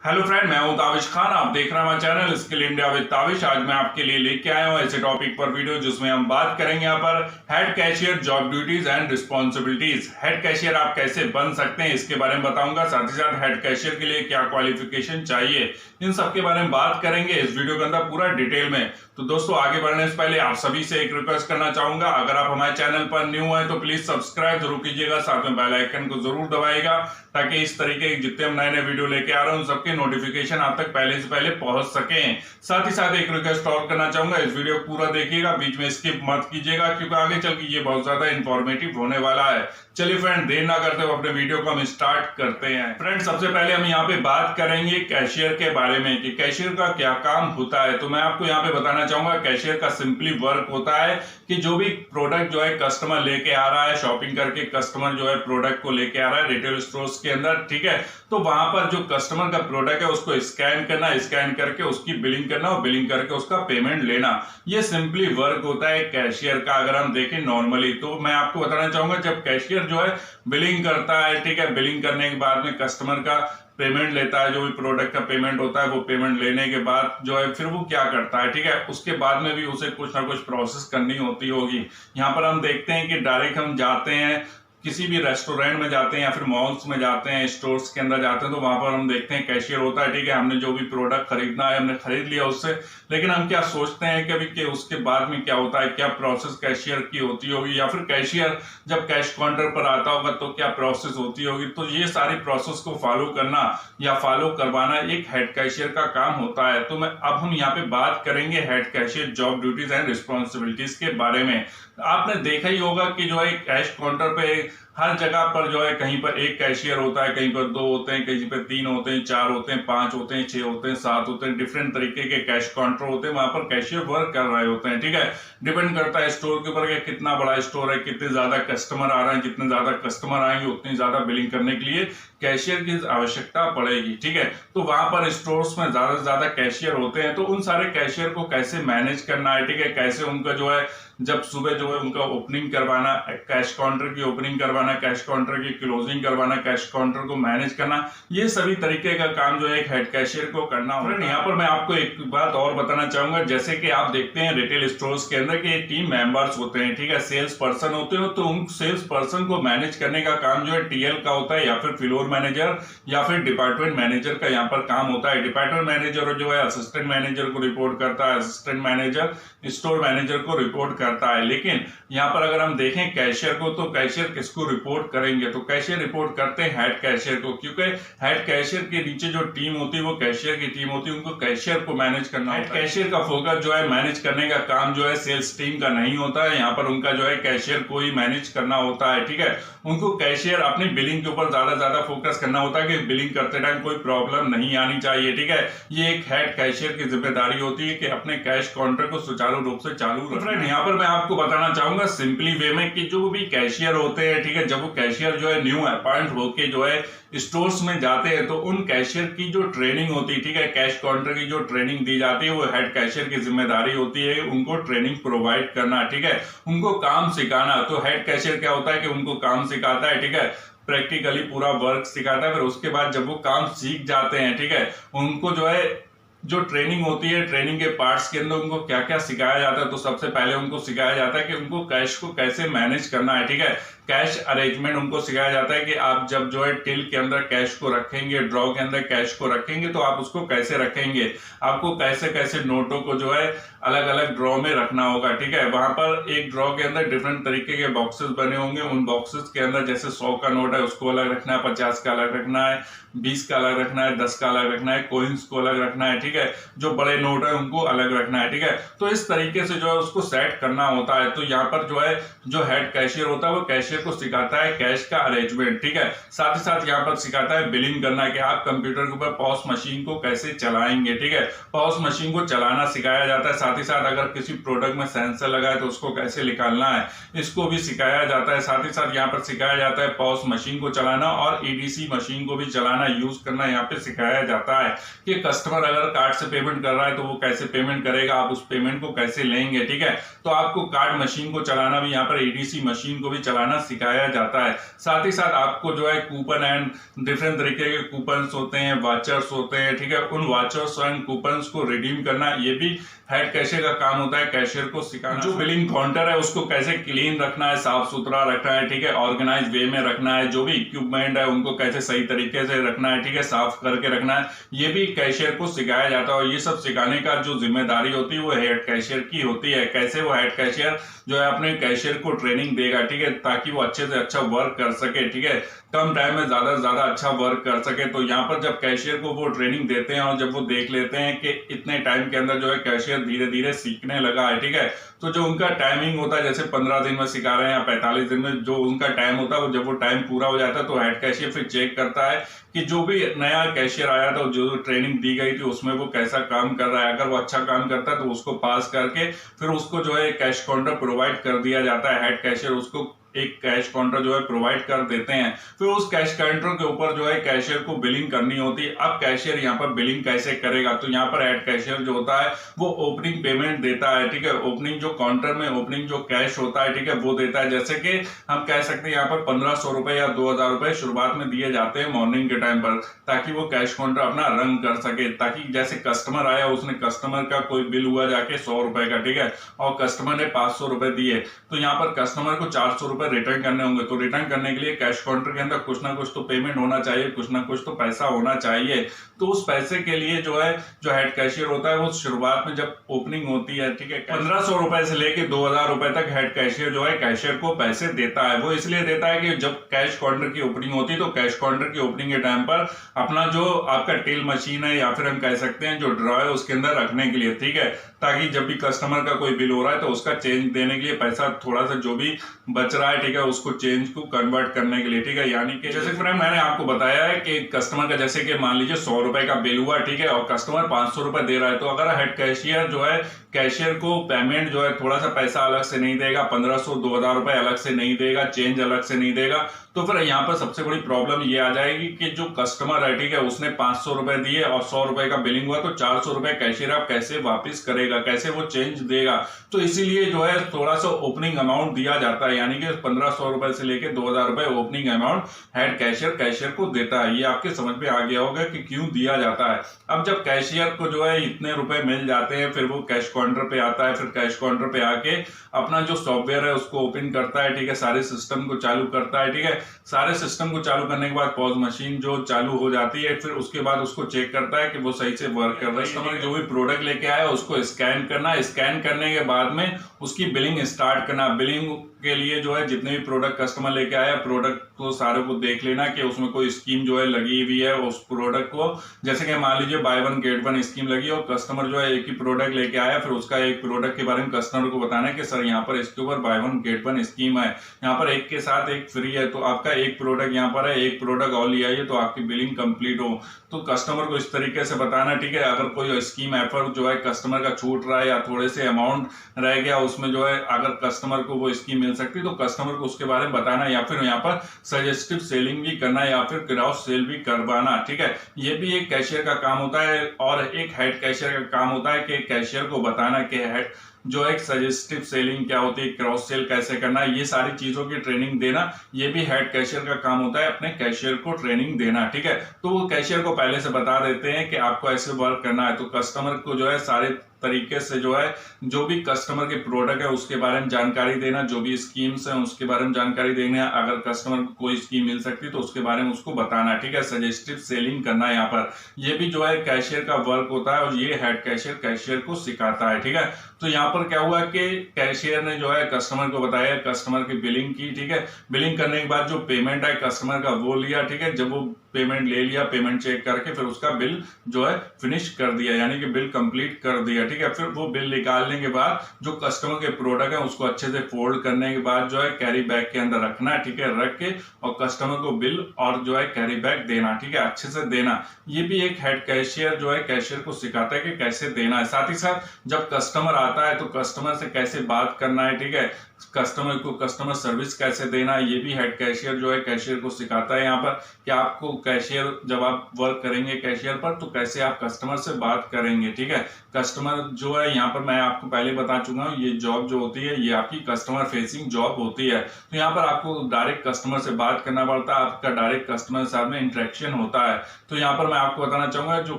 Hello friend, मैं हूं ताविश खान। आप देख रहे हैं हमारा channel skill India with Tavish. आज मैं आपके लिए लेके आया हूं ऐसे टॉपिक पर वीडियो जिसमें हम बात करेंगे यहाँ पर head cashier job duties and responsibilities. Head cashier आप कैसे बन सकते हैं इसके बारे में बताऊंगा। साथ ही साथ हेड कैशियर के लिए क्या क्वालिफिकेशन चाहिए, इन सब के बारे में बात करेंगे इस वीडियो के अंदर पूरा डिटेल में। तो दोस्तों, आगे बढ़ने से पहले आप सभी से एक रिक्वेस्ट करना चाहूंगा, अगर आप हमारे चैनल पर न्यू हैं तो प्लीज सब्सक्राइब जरूर कीजिएगा, साथ में बेल आइकन को जरूर दबाइएगा ताकि इस तरीके के जितने हम नए नए वीडियो लेके आ रहे हैं उन सबके नोटिफिकेशन आप तक पहले से पहले पहुंच सके। साथ ही साथ एक रिक्वेस्ट और करना चाहूंगा, इस वीडियो पूरा देखिएगा, बीच में स्किप मत कीजिएगा क्योंकि आगे चल के ये बहुत ज्यादा इंफॉर्मेटिव होने वाला है। चलिए फ्रेंड, देर ना करते हुए अपने वीडियो को हम स्टार्ट करते हैं। फ्रेंड, सबसे पहले हम यहाँ पे बात करेंगे कैशियर के बारे में कि कैशियर का क्या काम होता है। तो मैं आपको यहाँ पे बताना चाहूंगा, कैशियर का सिंपली वर्क होता है कि जो भी प्रोडक्ट जो है कस्टमर लेके आ रहा है, शॉपिंग करके कस्टमर जो है प्रोडक्ट को लेके आ रहा है रिटेल स्टोर्स के अंदर, ठीक है, तो वहां पर जो कस्टमर का प्रोडक्ट है उसको स्कैन करना, स्कैन करके उसकी बिलिंग करना और बिलिंग करके उसका पेमेंट लेना, ये सिंपली वर्क होता है कैशियर का। अगर हम देखें नॉर्मली, तो मैं आपको बताना चाहूंगा, जब कैशियर जो है बिलिंग करता है, ठीक है, बिलिंग करने के बाद में कस्टमर का पेमेंट लेता है, जो भी प्रोडक्ट का पेमेंट होता है, वो पेमेंट लेने के बाद जो है फिर वो क्या करता है, ठीक है, उसके बाद में भी उसे कुछ ना कुछ प्रोसेस करनी होती होगी। यहाँ पर हम देखते हैं कि डायरेक्ट हम जाते हैं किसी भी रेस्टोरेंट में जाते हैं या फिर मॉल्स में जाते हैं, स्टोर्स के अंदर जाते हैं, तो वहां पर हम देखते हैं कैशियर होता है, ठीक है, हमने जो भी प्रोडक्ट खरीदना है हमने खरीद लिया उससे, लेकिन हम क्या सोचते हैं कभी कि उसके बाद में क्या होता है, क्या प्रोसेस कैशियर की होती होगी, या फिर कैशियर जब कैश काउंटर पर आता होगा तो क्या प्रोसेस होती होगी। तो ये सारी प्रोसेस को फॉलो करना या फॉलो करवाना एक हेड कैशियर का काम होता है। तो अब हम यहाँ पे बात करेंगे head cashier job duties and responsibilities के बारे में। आपने देखा ही होगा कि जो है कैश काउंटर पे हर जगह पर जो है कहीं पर एक कैशियर होता है, कहीं पर दो होते हैं, कहीं पर तीन होते हैं, चार होते हैं, पांच होते हैं, छह होते हैं, सात होते हैं, डिफरेंट तरीके के कैश काउंटर होते हैं, वहां पर कैशियर वर्क कर रहे होते हैं, ठीक है। डिपेंड करता है स्टोर के ऊपर कि कितना बड़ा स्टोर है, कितने ज्यादा कस्टमर आ रहे हैं, जितने ज्यादा कस्टमर आएंगे उतनी ज्यादा बिलिंग करने के लिए कैशियर की आवश्यकता पड़ेगी, ठीक है। तो वहां पर स्टोर्स में ज्यादा से ज्यादा कैशियर होते हैं, तो उन सारे कैशियर को कैसे मैनेज करना है, ठीक है, कैसे उनका जो है जब सुबह जो है उनका ओपनिंग करवाना, कैश काउंटर की ओपनिंग करवाना, कैश काउंटर की क्लोजिंग करवाना, कैश काउंटर को मैनेज करना, ये सभी तरीके का काम जो है एक हेड कैशियर को करना होगा। यहाँ पर मैं आपको एक बात और बताना चाहूंगा, जैसे कि आप देखते हैं रिटेल स्टोर्स के अंदर के टीम मेंबर्स होते हैं, ठीक है, सेल्स पर्सन होते हैं, तो उन सेल्स पर्सन को मैनेज करने का काम जो है टीएल का होता है, या फिर फ्लोर मैनेजर या फिर डिपार्टमेंट मैनेजर का यहाँ पर काम होता है। डिपार्टमेंट मैनेजर जो है असिस्टेंट मैनेजर को रिपोर्ट करता है, असिस्टेंट मैनेजर स्टोर मैनेजर को रिपोर्ट करता है। लेकिन यहाँ पर अगर हम देखें कैशियर को, तो कैशियर किसको रिपोर्ट करेंगे, तो कैशियर रिपोर्ट करते हैं हेड कैशियर को, क्योंकि हेड कैशियर के नीचे जो टीम होती है वो कैशियर की टीम होती है, उनको कैशियर को मैनेज करना है। कैशियर का फोकस जो है मैनेज करने का काम जो है सेल्स टीम का नहीं होता है, यहाँ पर उनका जो है कैशियर को ही मैनेज करना होता है, ठीक है। उनको कैशियर अपनी बिलिंग के ऊपर ज्यादा फोकस करना होता है कि बिलिंग करते टाइम कोई प्रॉब्लम नहीं आनी चाहिए, ठीक है। ये एक हेड कैशियर की जिम्मेदारी होती है कि अपने कैश काउंटर को सुचारू रूप से चालू रखें। फ्रेंड, यहाँ पर मैं आपको बताना चाहूंगा सिंपली वे में कि जो भी कैशियर होते हैं, ठीक है, जब वो कैशियर जो है न्यू अपॉइंट होके जो है स्टोर्स में जाते हैं, तो उन कैशियर की जो ट्रेनिंग होती है, ठीक है, कैश काउंटर की जो ट्रेनिंग दी जाती है वो हेड कैशियर की जिम्मेदारी होती है उनको ट्रेनिंग प्रोवाइड करना, ठीक है, उनको काम सिखाना। तो हेड कैशियर क्या होता है कि उनको काम सिखाता है, ठीक है, प्रैक्टिकली पूरा वर्क सिखाता है। फिर उसके बाद जब वो काम सीख जाते हैं, ठीक है, उनको जो है जो ट्रेनिंग होती है, ट्रेनिंग के पार्ट्स के अंदर उनको क्या क्या सिखाया जाता है, तो सबसे पहले उनको सिखाया जाता है कि उनको कैश को कैसे मैनेज करना है, ठीक है, कैश अरेंजमेंट उनको सिखाया जाता है कि आप जब जो है टिल के अंदर कैश को रखेंगे, ड्रॉ के अंदर कैश को रखेंगे, तो आप उसको कैसे रखेंगे, आपको कैसे कैसे नोटों को जो है अलग अलग ड्रॉ में रखना होगा, ठीक है। वहां पर एक ड्रॉ के अंदर डिफरेंट तरीके के बॉक्सेस बने होंगे, उन बॉक्सेस के अंदर जैसे 100 का नोट है उसको अलग रखना है, 50 का अलग रखना है, 20 का अलग रखना है, 10 का अलग रखना है, कॉइन्स को अलग रखना है, ठीक है, जो बड़े नोट है उनको अलग रखना है, ठीक है। तो इस तरीके से जो है उसको सेट करना होता है। तो यहाँ पर जो है जो हेड कैशियर होता है वो कैशियर को सिखाता है कैश का अरेंजमेंट, ठीक है, साथ ही साथ यहाँ पर सिखाता है बिलिंग करना कि आप कंप्यूटर के ऊपर पॉस मशीन को कैसे चलाएंगे, ठीक है, पॉस मशीन को चलाना सिखाया जाता है। साथ ही साथ अगर किसी प्रोडक्ट में सेंसर लगा है तो उसको कैसे निकालना है, इसको भी सिखाया जाता है। साथ ही साथ यहाँ पर सिखाया जाता है पॉस मशीन को चलाना और ईडीसी मशीन को भी चलाना, यूज करना यहाँ पे सिखाया जाता है कि कस्टमर अगर कार्ड से पेमेंट कर रहा है तो वो कैसे पेमेंट करेगा, आप उस पेमेंट को कैसे लेंगे, ठीक है। तो आपको कार्ड मशीन को चलाना भी यहाँ पर ईडीसी मशीन को भी चलाना सिखाया जाता है। साथ ही साथ आपको जो है कूपन एंड डिफरेंट तरीके के कूपन्स होते हैं, वाचर्स होते हैं, ठीक है, उन वाचर्स एंड कूपन्स को रिडीम करना ये भी हेड कैशियर का काम होता है, कैशियर को सिखाना। जो बिलिंग काउंटर है उसको कैसे क्लीन रखना है, साफ सुथरा रखना है, ठीक है, ऑर्गेनाइज वे में रखना है, जो भी इक्विपमेंट है उनको कैसे सही तरीके से रखना है, ठीक है, साफ करके रखना है, ये भी कैशियर को सिखाया जाता है। और ये सब सिखाने का जो जिम्मेदारी होती है वो हेड कैशियर की होती है। कैसे वो हेड कैशियर जो है अपने कैशियर को ट्रेनिंग देगा, ठीक है, ताकि वो अच्छे से अच्छा वर्क कर सके, ठीक है, कम टाइम में ज्यादा से ज्यादा अच्छा वर्क कर सके। तो यहाँ पर जब कैशियर को वो ट्रेनिंग देते हैं और जब वो देख लेते हैं कि इतने टाइम के अंदर जो है कैशियर धीरे धीरे सीखने लगा है, ठीक है, तो जो उनका टाइमिंग होता है, जैसे 15 दिन में सिखा रहे हैं या 45 दिन में जो उनका टाइम होता है, जब वो टाइम पूरा हो जाता है तो हेड कैशियर फिर चेक करता है कि जो भी नया कैशियर आया था, जो ट्रेनिंग दी गई थी उसमें वो कैसा काम कर रहा है। अगर वो अच्छा काम करता है तो उसको पास करके फिर उसको जो है कैश काउंटर प्रोवाइड कर दिया जाता है। हेड कैशियर उसको एक कैश काउंटर जो है प्रोवाइड कर देते हैं। फिर उस कैश काउंटर के ऊपर जो है कैशियर को बिलिंग करनी होती है। अब कैशियर यहाँ पर बिलिंग कैसे करेगा, तो यहाँ पर हेड कैशियर जो होता है वो ओपनिंग पेमेंट देता है, ठीक है, ओपनिंग जो काउंटर में ओपनिंग जो कैश होता है, ठीक है, वो देता है। जैसे कि हम कह सकते हैं यहाँ पर 1500 रुपए या 2000 रुपए शुरुआत में दिए जाते हैं मॉर्निंग के टाइम पर, ताकि वो कैश काउंटर अपना रन कर सके, ताकि जैसे कस्टमर आया उसने कस्टमर का कोई बिल हुआ जाके 100 रुपए का, ठीक है, और कस्टमर ने 500 रुपए दिए, तो यहाँ पर कस्टमर को 400 रुपए रिटर्न करने होंगे। तो रिटर्न करने के लिए कैश काउंटर के अंदर कुछ ना कुछ तो पेमेंट होना चाहिए, कुछ ना कुछ तो पैसा होना चाहिए। तो उस पैसे के लिए जो है जो हेड कैशियर होता है वो शुरुआत में जब ओपनिंग होती है, ठीक है, 1500 रुपए से लेके 2000 रुपए तक हेड कैशियर जो है कैशियर को पैसे देता है। वो इसलिए देता है कि जब कैश काउंटर की ओपनिंग होती है तो कैश काउंटर की ओपनिंग के टाइम पर अपना जो आपका टिल मशीन है या फिर हम कह सकते हैं जो ड्रॉ है उसके अंदर रखने के लिए, ठीक है, ताकि जब भी कस्टमर का कोई बिल हो रहा है तो उसका चेंज देने के लिए पैसा थोड़ा सा जो भी बच रहा है, ठीक है, उसको चेंज को कन्वर्ट करने के लिए, ठीक है। यानी कि जैसे फ्रेंड मैंने आपको बताया है कि कस्टमर का जैसे कि मान लीजिए 100 रुपए का बिल हुआ, ठीक है, और कस्टमर 500 रुपए दे रहा है, तो अगर हेड कैशियर जो है कैशियर को पेमेंट जो है थोड़ा सा पैसा अलग से नहीं देगा, 1500 2000 रुपए अलग से नहीं देगा, चेंज अलग से नहीं देगा, तो फिर यहाँ पर सबसे बड़ी प्रॉब्लम ये आ जाएगी कि जो कस्टमर है, ठीक है, उसने 500 रुपए दिए और 100 रुपए का बिलिंग हुआ, तो 400 रुपए कैशियर आप कैसे वापस करेगा, कैसे वो चेंज देगा। तो इसीलिए जो है थोड़ा सा ओपनिंग अमाउंट दिया जाता है, यानी कि 1500 रुपए से लेके 2000 रुपए ओपनिंग अमाउंट हेड कैशियर को देता है। ये आपके समझ में आ गया होगा कि क्यों दिया जाता है। अब जब कैशियर को जो है इतने रुपए मिल जाते हैं, फिर वो कैश काउंटर पे आता है, फिर कैश काउंटर पे आके अपना जो सॉफ्टवेयर है उसको ओपन करता है, ठीक है, सारे सिस्टम को चालू करता है, ठीक है, सारे सिस्टम को चालू करने के बाद पॉज मशीन जो चालू हो जाती है, फिर उसके बाद उसको चेक करता है कि वो सही से वर्क कर रहा है। कस्टमर जो भी प्रोडक्ट लेके आया उसको स्कैन करना, स्कैन करने के बाद में उसकी बिलिंग स्टार्ट करना। बिलिंग के लिए जो है जितने भी प्रोडक्ट कस्टमर लेके आया प्रोडक्ट को सारे को देख लेना कि उसमें कोई स्कीम जो है लगी हुई है उस प्रोडक्ट को, जैसे कि मान लीजिए by one get one scheme लगी और कस्टमर जो है एक ही प्रोडक्ट लेके आया, फिर उसका एक प्रोडक्ट के बारे में कस्टमर को बताना है कि सर यहाँ पर इसके ऊपर by one get one scheme है, यहाँ पर एक के साथ एक फ्री है, तो आपका एक प्रोडक्ट यहाँ पर है, एक प्रोडक्ट और ले आइए तो आपकी बिलिंग कंप्लीट हो। तो कस्टमर को इस तरीके से बताना, ठीक है, अगर कोई स्कीम ऑफर जो है कस्टमर का छूट रहा है या थोड़े से अमाउंट रह गया उसमें जो है अगर कस्टमर को वो स्कीम मिल सकती है तो कस्टमर को उसके बारे में बताना, या फिर यहाँ पर सजेस्टिव सेलिंग भी करना या फिर क्रॉस सेल भी करवाना, ठीक है। ये भी एक कैशियर का काम होता है। और एक हेड कैशियर का काम होता है कि कैशियर को बताना कि हेड जो एक सजेस्टिव सेलिंग क्या होती है, क्रॉस सेल कैसे करना है, ये सारी चीजों की ट्रेनिंग देना, ये भी हेड कैशियर का काम होता है, अपने कैशियर को ट्रेनिंग देना, ठीक है। तो वो कैशियर को पहले से बता देते हैं कि आपको ऐसे वर्क करना है, तो कस्टमर को जो है सारे तरीके से जो है जो भी कस्टमर के प्रोडक्ट है उसके बारे में जानकारी देना, जो भी स्कीम्स है उसके बारे में जानकारी देना, अगर कस्टमर को कोई स्कीम मिल सकती है तो उसके बारे में उसको बताना, ठीक है, सजेस्टिव सेलिंग करना। यहाँ पर ये भी जो है कैशियर का वर्क होता है और ये हेड कैशियर को सिखाता है, ठीक है। तो यहाँ पर क्या हुआ कि कैशियर ने जो है कस्टमर को बताया, कस्टमर की बिलिंग की, ठीक है, बिलिंग करने के बाद जो पेमेंट है कस्टमर का वो लिया, ठीक है, जब वो पेमेंट ले लिया, पेमेंट चेक करके फिर उसका बिल जो है फिनिश कर दिया, यानी कि बिल कंप्लीट कर दिया, ठीक है। फिर वो बिल निकालने के बाद जो कस्टमर के प्रोडक्ट है उसको अच्छे से फोल्ड करने के बाद जो है कैरी बैग के अंदर रखना, ठीक है, रख के और कस्टमर को बिल और जो है कैरी बैग देना, ठीक है, अच्छे से देना। ये भी एक हेड कैशियर जो है कैशियर को सिखाता है कि कैसे देना है। साथ ही साथ जब कस्टमर आता है तो कस्टमर से कैसे बात करना है, ठीक है, कस्टमर को कस्टमर सर्विस कैसे देना, ये भी हेड कैशियर जो है कैशियर को सिखाता है यहाँ पर कि आपको कैशियर जब आप वर्क करेंगे कैशियर पर तो कैसे आप कस्टमर से बात करेंगे। ठीक है, कस्टमर जो है यहाँ पर मैं आपको पहले बता चुका हूँ, ये जॉब जो होती है ये आपकी कस्टमर फेसिंग जॉब होती है। तो यहाँ पर आपको डायरेक्ट कस्टमर से बात करना पड़ता है, आपका डायरेक्ट कस्टमर के साथ में इंटरेक्शन होता है। तो यहाँ पर मैं आपको बताना चाहूंगा जो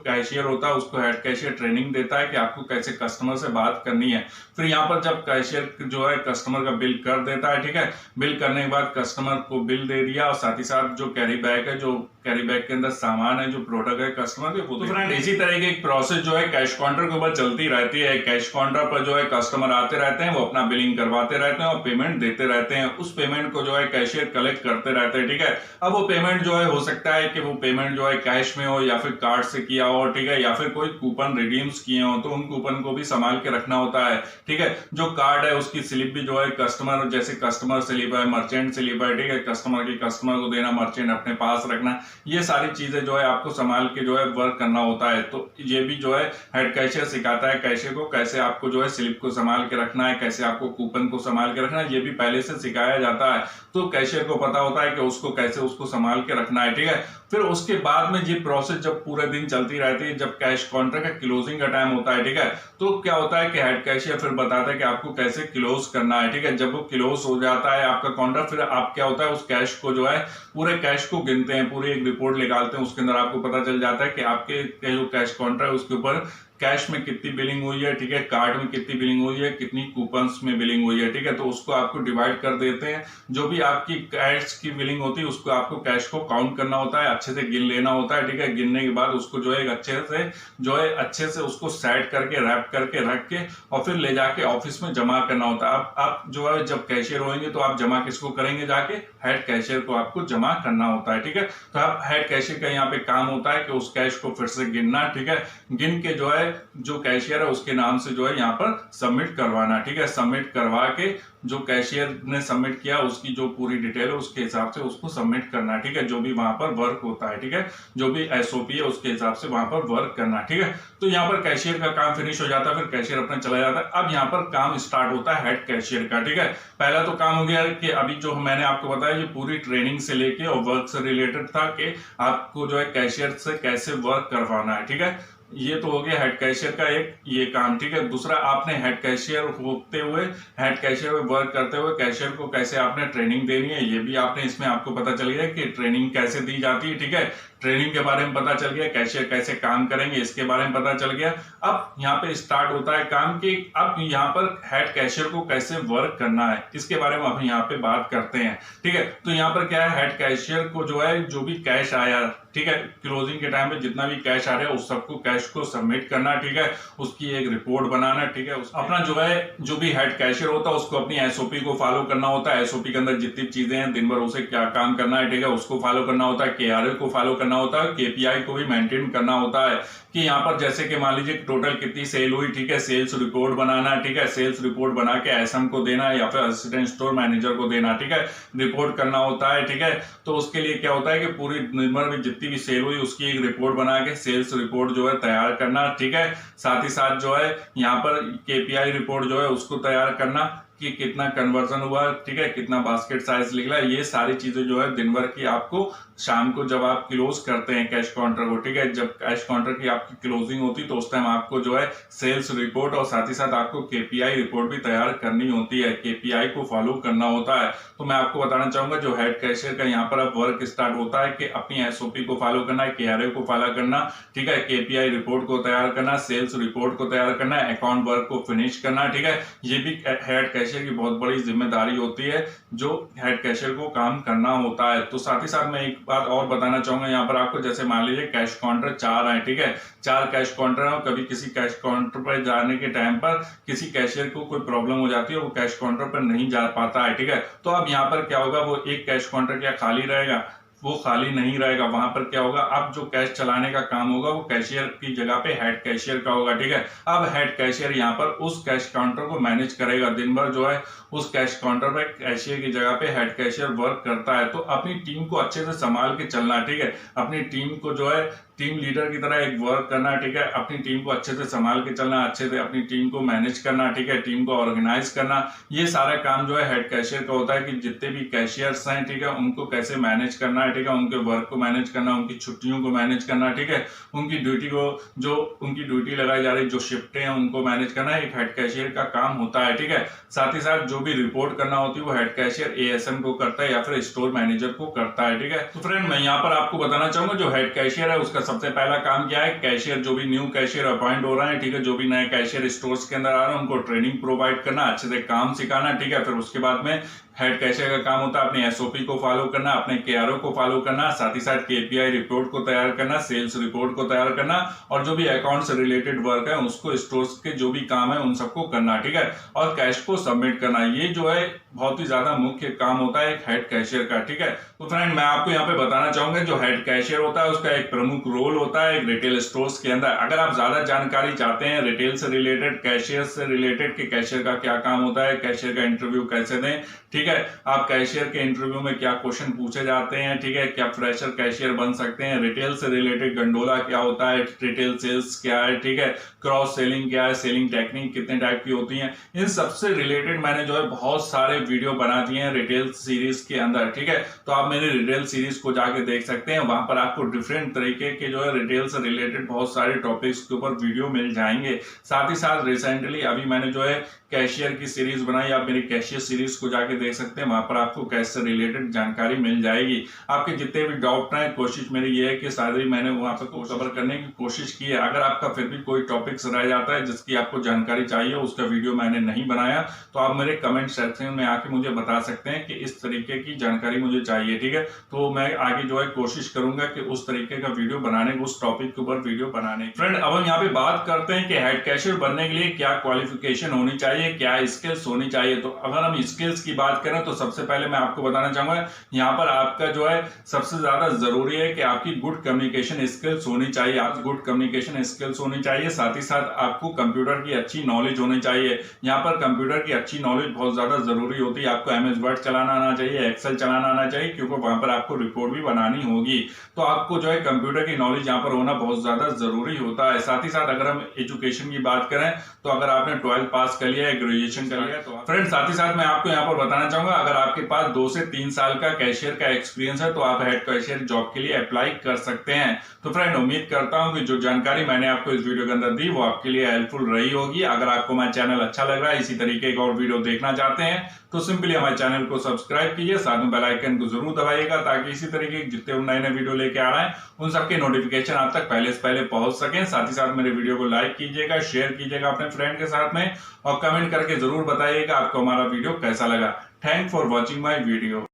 कैशियर होता है उसको हेड कैशियर ट्रेनिंग देता है कि आपको कैसे कस्टमर से बात करनी है। फिर यहाँ पर जब कैशियर जो है कस्टमर का बिल कर देता है, ठीक है, बिल करने के बाद कस्टमर को बिल दे दिया और साथ ही साथ जो कैरी बैग है, जो कैरी बैग के अंदर सामान है, जो प्रोडक्ट है कस्टमर के, वो तो फ्रेंड इसी तरह की एक प्रोसेस जो है कैश काउंटर के ऊपर चलती रहती है। कैश काउंटर पर जो है कस्टमर आते रहते हैं, वो अपना बिलिंग करवाते रहते हैं और पेमेंट देते रहते हैं। उस पेमेंट को जो है कैशियर कलेक्ट करते रहते हैं। ठीक है, अब वो पेमेंट जो है हो सकता है कि वो पेमेंट जो है कैश में हो या फिर कार्ड से किया हो, ठीक है, या फिर कोई कूपन रिडीम्स किए हो तो उन कूपन को भी संभाल के रखना होता है। ठीक है, जो कार्ड है उसकी स्लिप भी जो है कस्टमर, जैसे कस्टमर स्लिप है, मर्चेंट स्लिप है, ठीक है, कस्टमर की कस्टमर को देना, मर्चेंट अपने पास रखना, ये सारी चीजें जो है आपको संभाल के जो है वर्क करना होता है। तो ये भी जो है हेड कैशियर सिखाता है कैशियर को कैसे आपको जो है स्लिप को संभाल के रखना है, कैसे आपको कूपन को संभाल के रखना है, ये भी पहले से सिखाया जाता है। तो कैशियर को पता होता है कि उसको कैसे उसको संभाल के रखना है। ठीक है, फिर उसके बाद में ये प्रोसेस जब पूरे दिन चलती रहती है, जब कैश काउंटर का क्लोजिंग का टाइम होता है, ठीक है, तो क्या होता है कि हेड कैशियर फिर बताता है कि आपको कैसे क्लोज करना है। ठीक है, जब वो क्लोज हो जाता है आपका काउंटर, फिर आप क्या होता है उस कैश को जो है पूरे कैश को गिनते हैं, पूरी एक रिपोर्ट निकालते हैं, उसके अंदर आपको पता चल जाता है कि आपके जो कैश काउंटर है उसके ऊपर कैश में कितनी बिलिंग हुई है, ठीक है, कार्ड में कितनी बिलिंग हुई है, कितनी कूपन्स में बिलिंग हुई है। ठीक है, तो उसको आपको डिवाइड कर देते हैं। जो भी आपकी कैश की बिलिंग होती है उसको आपको कैश को काउंट करना होता है, अच्छे से गिन लेना होता है। ठीक है, गिनने के बाद उसको जो है अच्छे से उसको सेट करके रैप करके रख के और फिर ले जाके ऑफिस में जमा करना होता है। अब आप जो है जब कैशियर होंगे तो आप जमा किसको करेंगे, जाके हेड कैशियर को आपको जमा करना होता है। ठीक है, तो आप हेड कैशियर का यहाँ पे काम होता है कि उस कैश को फिर से गिनना, ठीक है, गिन के जो है जो कैशियर है उसके नाम से जो है यहाँ पर सबमिट करवाना। ठीक है, सबमिट करवा के जो कैशियर ने सबमिट किया उसकी जो पूरी डिटेल है उसके हिसाब से उसको सबमिट करना। ठीक है, जो भी वहां पर वर्क होता है, ठीक है, जो भी एसओपी है उसके हिसाब से वहां पर वर्क करना। ठीक है, तो यहाँ पर कैशियर का काम फिनिश हो जाता है, फिर कैशियर अपना चला जाता है। अब यहाँ पर काम स्टार्ट होता है हेड कैशियर का। ठीक है, पहला तो काम हो गया कि अभी जो मैंने आपको बताया ये पूरी ट्रेनिंग से लेके और वर्क से रिलेटेड था कि आपको जो है कैशियर से कैसे वर्क करवाना है। ठीक है, ये तो हो गया हेड कैशियर का एक ये काम। ठीक है, दूसरा आपने हेड कैशियर होते हुए, हेड कैशियर में वर्क करते हुए कैशियर को कैसे आपने ट्रेनिंग देनी है, ये भी आपने इसमें आपको पता चल गया कि ट्रेनिंग कैसे दी जाती है। ठीक है, ट्रेनिंग के बारे में पता चल गया, कैशियर कैसे काम करेंगे इसके बारे में पता चल गया। अब यहाँ पे स्टार्ट होता है काम कि अब यहाँ पर हेड कैशियर को कैसे वर्क करना है इसके बारे में हम यहाँ पे बात करते हैं। ठीक है, तो यहाँ पर क्या है, हेड कैशियर को जो है जो भी कैश आया, ठीक है, क्लोजिंग के टाइम पे जितना भी कैश आ रहा है उस सबको कैश को सबमिट करना। ठीक है, उसकी एक रिपोर्ट बनाना। ठीक है, अपना जो है जो भी हेड कैशियर होता है उसको अपनी एसओपी को फॉलो करना होता है। एसओपी के अंदर जितनी चीजें हैं दिन भर उसे क्या काम करना है, ठीक है, उसको फॉलो करना होता है। केआरए को फॉलो करना होता है, केपीआई को भी मेंटेन करना होता है कि यहाँ पर जैसे कि मान लीजिए टोटल कितनी सेल हुई, ठीक है, सेल्स रिपोर्ट बनाना। ठीक है, सेल्स रिपोर्ट बना के एसएम को देना या फिर असिस्टेंट स्टोर मैनेजर को देना। ठीक है, रिपोर्ट करना होता है। ठीक है, तो उसके लिए क्या होता है कि पूरी दिन भर में जितनी भी सेल हुई उसकी एक रिपोर्ट बना के सेल्स रिपोर्ट जो है तैयार करना। ठीक है, साथ ही साथ जो है यहाँ पर केपीआई रिपोर्ट जो है उसको तैयार करना कि कितना कन्वर्जन हुआ, ठीक है, कितना बास्केट साइज निकला, ये सारी चीजें जो है दिन भर की आपको शाम को जब आप क्लोज करते हैं कैश काउंटर को, ठीक है, जब कैश काउंटर की आपकी क्लोजिंग होती है तो उस टाइम आपको जो है सेल्स रिपोर्ट और साथ ही साथ आपको केपीआई रिपोर्ट भी तैयार करनी होती है, केपीआई को फॉलो करना होता है। तो मैं आपको बताना चाहूंगा जो हेड कैशियर का यहाँ पर अब वर्क स्टार्ट होता है कि अपनी एसओपी को फॉलो करना है, केआरए को फॉलो करना, ठीक है, केपीआई रिपोर्ट को तैयार करना, सेल्स रिपोर्ट को तैयार करना, अकाउंट वर्क को फिनिश करना। ठीक है, ये भी हेड कैशियर की बहुत बड़ी जिम्मेदारी होती है जो हेड कैशियर को काम करना होता है। तो साथ ही साथ मैं एक बात और बताना चाहूंगा यहाँ पर आपको, जैसे मान लीजिए कैश काउंटर 4 है, ठीक है, 4 कैश काउंटर है, कभी किसी कैश काउंटर पर जाने के टाइम पर किसी कैशियर को कोई प्रॉब्लम हो जाती है, वो कैश काउंटर पर नहीं जा पाता है। ठीक है, तो अब यहाँ पर क्या होगा, वो एक कैश काउंटर क्या खाली रहेगा, वो खाली नहीं रहेगा। वहां पर क्या होगा, अब जो कैश चलाने का काम होगा वो कैशियर की जगह पे हेड कैशियर का होगा। ठीक है, अब हेड कैशियर यहाँ पर उस कैश काउंटर को मैनेज करेगा, दिन भर जो है उस कैश काउंटर पे कैशियर की जगह पे हेड कैशियर वर्क करता है। तो अपनी टीम को अच्छे से संभाल के चलना। ठीक है, अपनी टीम को जो है टीम लीडर की तरह एक वर्क करना, ठीक है, अपनी टीम को अच्छे से संभाल के चलना, अच्छे से अपनी टीम को मैनेज करना, ठीक है, टीम को ऑर्गेनाइज करना, ये सारा काम जो है हेड कैशियर का होता है कि जितने भी कैशियर्स हैं, ठीक है, उनको कैसे मैनेज करना है, ठीक है, उनके वर्क को मैनेज करना, उनकी छुट्टियों को मैनेज करना, ठीक है, उनकी ड्यूटी को, जो उनकी ड्यूटी लगाई जा रही जो शिफ्टें हैं उनको मैनेज करना एक हेड कैशियर का काम होता है, ठीक है। साथ ही साथ जो भी रिपोर्ट करना होती है वो हेड कैशियर एएसएम को करता है या फिर स्टोर मैनेजर को करता है, ठीक है। तो फ्रेंड मैं यहाँ पर आपको बताना चाहूंगा जो हेड कैशियर है उसका सबसे पहला काम क्या है, कैशियर जो भी न्यू कैशियर अपॉइंट हो रहे हैं, ठीक है, जो भी नए कैशियर स्टोर्स के अंदर आ रहे हैं उनको ट्रेनिंग प्रोवाइड करना, अच्छे से काम सिखाना, ठीक है। फिर उसके बाद में हेड कैशियर का काम होता है अपने एसओपी को फॉलो करना, अपने केआरओ को फॉलो करना, साथ ही साथ केपीआई रिपोर्ट को तैयार करना, सेल्स रिपोर्ट को तैयार करना और जो भी अकाउंट से रिलेटेड वर्क है उसको स्टोर्स के जो भी काम है उन सबको करना, ठीक है, और कैश को सबमिट करना। ये जो है बहुत ही ज्यादा मुख्य काम होता है एक हेड कैशियर का, ठीक है। तो फ्रेंड मैं आपको यहाँ पे बताना चाहूंगा जो हेड कैशियर होता है उसका एक प्रमुख रोल होता है एक रिटेल स्टोर्स के अंदर। अगर आप ज्यादा जानकारी चाहते हैं रिटेल से रिलेटेड, कैशियर से रिलेटेड कि कैशियर का क्या काम होता है, कैशियर का इंटरव्यू कैसे दें, ठीक है, आप कैशियर के इंटरव्यू में क्या क्वेश्चन पूछे जाते हैं, ठीक है, क्या फ्रेशर कैशियर बन सकते हैं, रिटेल से रिलेटेड गंडोला क्या होता है, रिटेल सेल्स क्या है, ठीक है, क्रॉस सेलिंग क्या है, सेलिंग टेक्निक कितने टाइप की होती हैं, इन सबसे रिलेटेड मैंने जो है बहुत सारे वीडियो बना दिए हैं रिटेल सीरीज के अंदर, ठीक है। तो आप मेरी रिटेल सीरीज को जाके देख सकते हैं, वहां पर आपको डिफरेंट तरीके के जो है रिटेल से रिलेटेड बहुत सारे टॉपिक्स के ऊपर वीडियो मिल जाएंगे। साथ ही साथ रिसेंटली अभी मैंने जो है कैशियर की सीरीज बनाई, आप मेरी कैशियर सीरीज को जाके देख सकते हैं, वहां पर आपको कैश से रिलेटेड जानकारी मिल जाएगी। आपके जितने भी डाउट हैं कोशिश मेरी ये है कि सारी मैंने वहां पर कवर करने की कोशिश की है। अगर आपका फिर भी कोई टॉपिक्स रह जाता है जिसकी आपको जानकारी चाहिए उसका वीडियो मैंने नहीं बनाया तो आप मेरे कमेंट सेक्शन में आके मुझे बता सकते हैं कि इस तरीके की जानकारी मुझे चाहिए, ठीक है। तो मैं आगे जो है कोशिश करूंगा कि उस तरीके का वीडियो बनाने, उस टॉपिक के ऊपर वीडियो बनाने। फ्रेंड अब हम यहाँ पे बात करते हैं कि हेड कैशियर बनने के लिए क्या क्वालिफिकेशन होनी चाहिए, क्या स्किल्स होनी चाहिए। तो अगर हम स्किल्स की बात करें तो सबसे पहले मैं आपको बताना चाहूंगा यहाँ पर आपका जो है सबसे ज्यादा जरूरी है कि आपकी गुड कम्युनिकेशन स्किल्स होनी चाहिए, आप गुड कम्युनिकेशन स्किल्स होनी चाहिए। साथ ही साथ आपको कंप्यूटर की अच्छी नॉलेज होनी चाहिए। यहाँ पर कंप्यूटर की अच्छी नॉलेज बहुत ज्यादा जरूरी होती है। आपको एमएस वर्ड चलाना आना चाहिए, एक्सेल चलाना आना चाहिए, क्योंकि वहां पर आपको रिपोर्ट भी बनानी होगी। तो आपको जो है कंप्यूटर की नॉलेज यहाँ पर होना बहुत ज्यादा जरूरी होता है। साथ ही साथ अगर हम एजुकेशन की बात करें तो अगर आपने 12th पास कर लिया है, ग्रेजुएशन कर लिया है, तो फ्रेंड साथ ही साथ मैं आपको यहाँ पर बताना चाहूंगा अगर आपके पास 2 से 3 साल का कैशियर का एक्सपीरियंस है तो आप हेड कैशियर जॉब के लिए अप्लाई कर सकते हैं। तो फ्रेंड उम्मीद करता हूं कि जो जानकारी मैंने आपको इस वीडियो के अंदर दी वो आपके लिए हेल्पफुल रही होगी। अगर आपको हमारा चैनल अच्छा लग रहा है, इसी तरीके का और वीडियो देखना चाहते हैं तो सिंपली हमारे चैनल को सब्सक्राइब कीजिए, साथ में बेल आइकन को जरूर दबाइएगा ताकि इसी तरीके के जितने नए नए वीडियो लेके आ रहे हैं उन सबके नोटिफिकेशन आप तक पहले से पहले पहुंच सकें। साथ ही साथ मेरे वीडियो को लाइक कीजिएगा, शेयर कीजिएगा अपने फ्रेंड के साथ में और कमेंट करके जरूर बताइएगा आपको हमारा वीडियो कैसा लगा। Thank for watching my video.